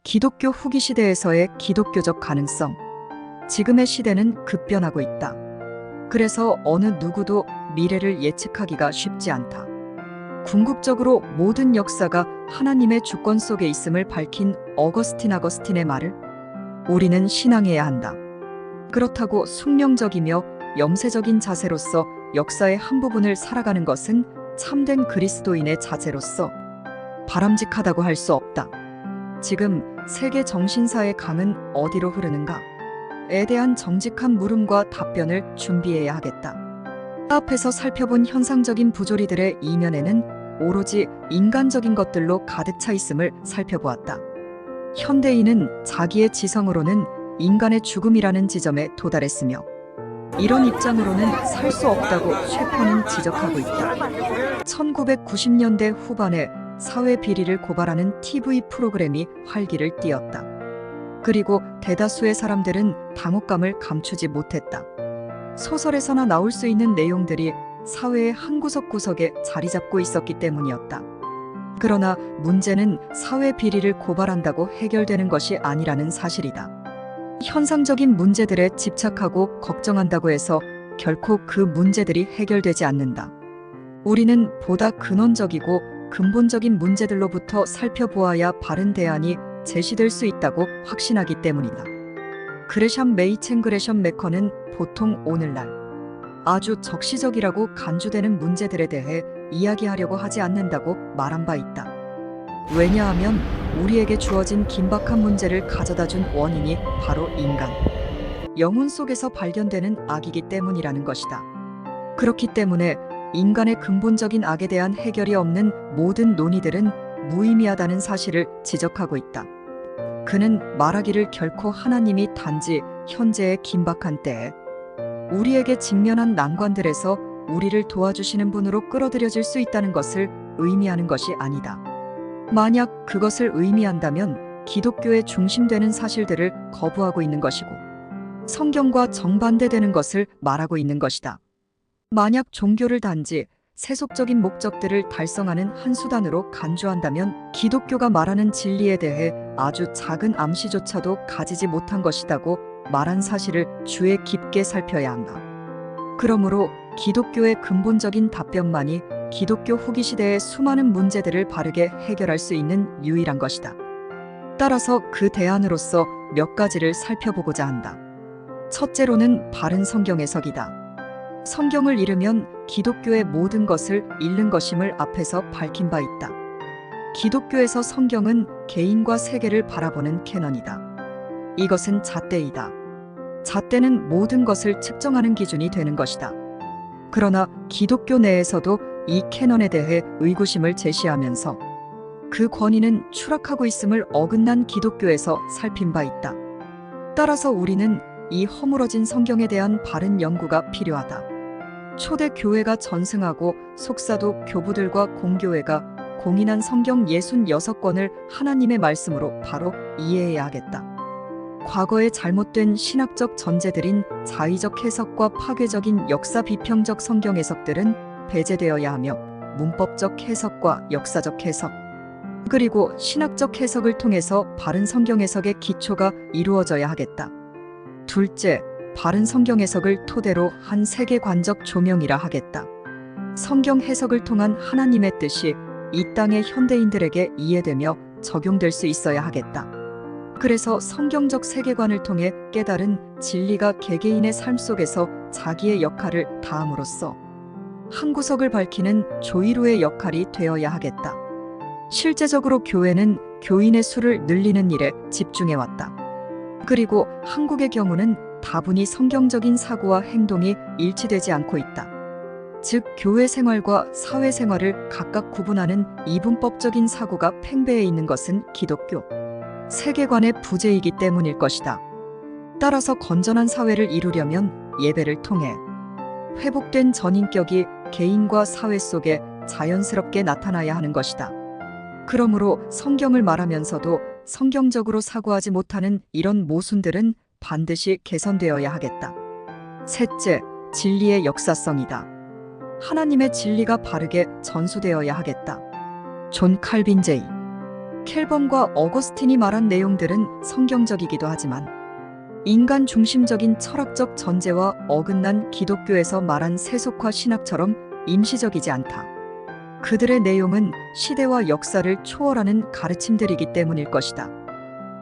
기독교 후기 시대에서의 기독교적 가능성. 지금의 시대는 급변하고 있다. 그래서 어느 누구도 미래를 예측하기가 쉽지 않다. 궁극적으로 모든 역사가 하나님의 주권 속에 있음을 밝힌 어거스틴의 말을 우리는 신앙해야 한다. 그렇다고 숙명적이며 염세적인 자세로서 역사의 한 부분을 살아가는 것은 참된 그리스도인의 자세로서 바람직하다고 할 수 없다. 지금 세계 정신사의 강은 어디로 흐르는가? 에 대한 정직한 물음과 답변을 준비해야 하겠다. 앞에서 살펴본 현상적인 부조리들의 이면에는 오로지 인간적인 것들로 가득 차 있음을 살펴보았다. 현대인은 자기의 지성으로는 인간의 죽음이라는 지점에 도달했으며 이런 입장으로는 살 수 없다고 셰퍼는 지적하고 있다. 1990년대 후반에 사회 비리를 고발하는 TV 프로그램이 활기를 띠었다. 그리고 대다수의 사람들은 당혹감을 감추지 못했다. 소설에서나 나올 수 있는 내용들이 사회의 한 구석구석에 자리 잡고 있었기 때문이었다. 그러나 문제는 사회 비리를 고발한다고 해결되는 것이 아니라는 사실이다. 현상적인 문제들에 집착하고 걱정한다고 해서 결코 그 문제들이 해결되지 않는다. 우리는 보다 근원적이고 근본적인 문제들로부터 살펴보아야 바른 대안이 제시될 수 있다고 확신하기 때문이다. 그레샴 메이첸 그레샴 매커는 보통 오늘날 아주 적시적이라고 간주되는 문제들에 대해 이야기하려고 하지 않는다고 말한 바 있다. 왜냐하면 우리에게 주어진 긴박한 문제를 가져다준 원인이 바로 인간, 영혼 속에서 발견되는 악이기 때문이라는 것이다. 그렇기 때문에 인간의 근본적인 악에 대한 해결이 없는 모든 논의들은 무의미하다는 사실을 지적하고 있다. 그는 말하기를 결코 하나님이 단지 현재의 긴박한 때에 우리에게 직면한 난관들에서 우리를 도와주시는 분으로 끌어들여질 수 있다는 것을 의미하는 것이 아니다. 만약 그것을 의미한다면 기독교의 중심되는 사실들을 거부하고 있는 것이고 성경과 정반대되는 것을 말하고 있는 것이다. 만약 종교를 단지 세속적인 목적들을 달성하는 한 수단으로 간주한다면 기독교가 말하는 진리에 대해 아주 작은 암시조차도 가지지 못한 것이다고 말한 사실을 주의 깊게 살펴야 한다. 그러므로 기독교의 근본적인 답변만이 기독교 후기 시대의 수많은 문제들을 바르게 해결할 수 있는 유일한 것이다. 따라서 그 대안으로서 몇 가지를 살펴보고자 한다. 첫째로는 바른 성경 해석이다. 성경을 잃으면 기독교의 모든 것을 잃는 것임을 앞에서 밝힌 바 있다. 기독교에서 성경은 개인과 세계를 바라보는 캐넌이다. 이것은 잣대이다. 잣대는 모든 것을 측정하는 기준이 되는 것이다. 그러나 기독교 내에서도 이 캐넌에 대해 의구심을 제시하면서 그 권위는 추락하고 있음을 어긋난 기독교에서 살핀 바 있다. 따라서 우리는 이 허물어진 성경에 대한 바른 연구가 필요하다. 초대 교회가 전승하고 속사도 교부들과 공교회가 공인한 성경 66권을 하나님의 말씀으로 바로 이해해야 하겠다. 과거의 잘못된 신학적 전제들인 자의적 해석과 파괴적인 역사 비평적 성경 해석들은 배제되어야 하며 문법적 해석과 역사적 해석, 그리고 신학적 해석을 통해서 바른 성경 해석의 기초가 이루어져야 하겠다. 둘째, 바른 성경 해석을 토대로 한 세계관적 조명이라 하겠다. 성경 해석을 통한 하나님의 뜻이 이 땅의 현대인들에게 이해되며 적용될 수 있어야 하겠다. 그래서 성경적 세계관을 통해 깨달은 진리가 개개인의 삶 속에서 자기의 역할을 다함으로써 한 구석을 밝히는 조이로의 역할이 되어야 하겠다. 실제적으로 교회는 교인의 수를 늘리는 일에 집중해왔다. 그리고 한국의 경우는 다분히 성경적인 사고와 행동이 일치되지 않고 있다. 즉 교회 생활과 사회 생활을 각각 구분하는 이분법적인 사고가 팽배해 있는 것은 기독교 세계관의 부재이기 때문일 것이다. 따라서 건전한 사회를 이루려면 예배를 통해 회복된 전인격이 개인과 사회 속에 자연스럽게 나타나야 하는 것이다. 그러므로 성경을 말하면서도 성경적으로 사고하지 못하는 이런 모순들은 반드시 개선되어야 하겠다. 셋째, 진리의 역사성이다. 하나님의 진리가 바르게 전수되어야 하겠다. 존 칼빈 제이 켈번과 어거스틴이 말한 내용들은 성경적이기도 하지만 인간 중심적인 철학적 전제와 어긋난 기독교에서 말한 세속화 신학처럼 임시적이지 않다. 그들의 내용은 시대와 역사를 초월하는 가르침들이기 때문일 것이다.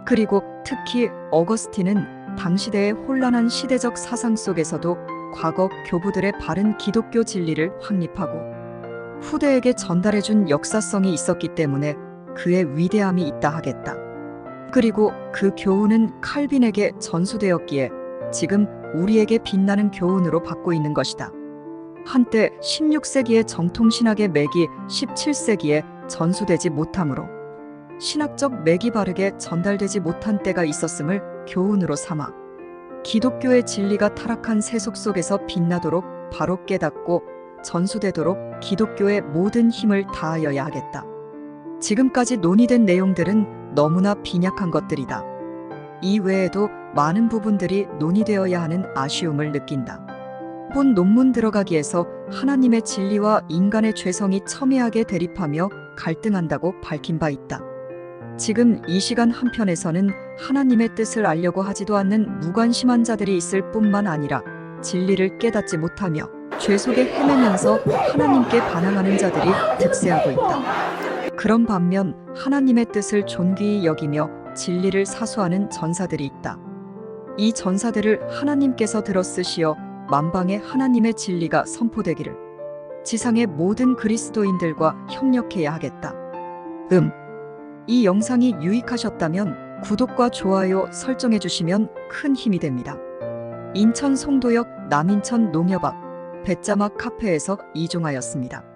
그리고 특히 어거스틴은 당시대의 혼란한 시대적 사상 속에서도 과거 교부들의 바른 기독교 진리를 확립하고 후대에게 전달해준 역사성이 있었기 때문에 그의 위대함이 있다 하겠다. 그리고 그 교훈은 칼빈에게 전수되었기에 지금 우리에게 빛나는 교훈으로 받고 있는 것이다. 한때 16세기의 정통신학의 맥이 17세기에 전수되지 못하므로 신학적 맥이 바르게 전달되지 못한 때가 있었음을 교훈으로 삼아 기독교의 진리가 타락한 세속 속에서 빛나도록 바로 깨닫고 전수되도록 기독교의 모든 힘을 다하여야 하겠다. 지금까지 논의된 내용들은 너무나 빈약한 것들이다. 이 외에도 많은 부분들이 논의되어야 하는 아쉬움을 느낀다. 본 논문 들어가기에서 하나님의 진리와 인간의 죄성이 첨예하게 대립하며 갈등한다고 밝힌 바 있다. 지금 이 시간 한편에서는 하나님의 뜻을 알려고 하지도 않는 무관심한 자들이 있을 뿐만 아니라 진리를 깨닫지 못하며 죄 속에 헤매면서 하나님께 반항하는 자들이 득세하고 있다. 그런 반면 하나님의 뜻을 존귀히 여기며 진리를 사수하는 전사들이 있다. 이 전사들을 하나님께서 들어쓰시어 만방에 하나님의 진리가 선포되기를 지상의 모든 그리스도인들과 협력해야 하겠다. 이 영상이 유익하셨다면 구독과 좋아요 설정해 주시면 큰 힘이 됩니다. 인천 송도역 남인천 농협 앞 배짜막 카페에서 이종하였습니다.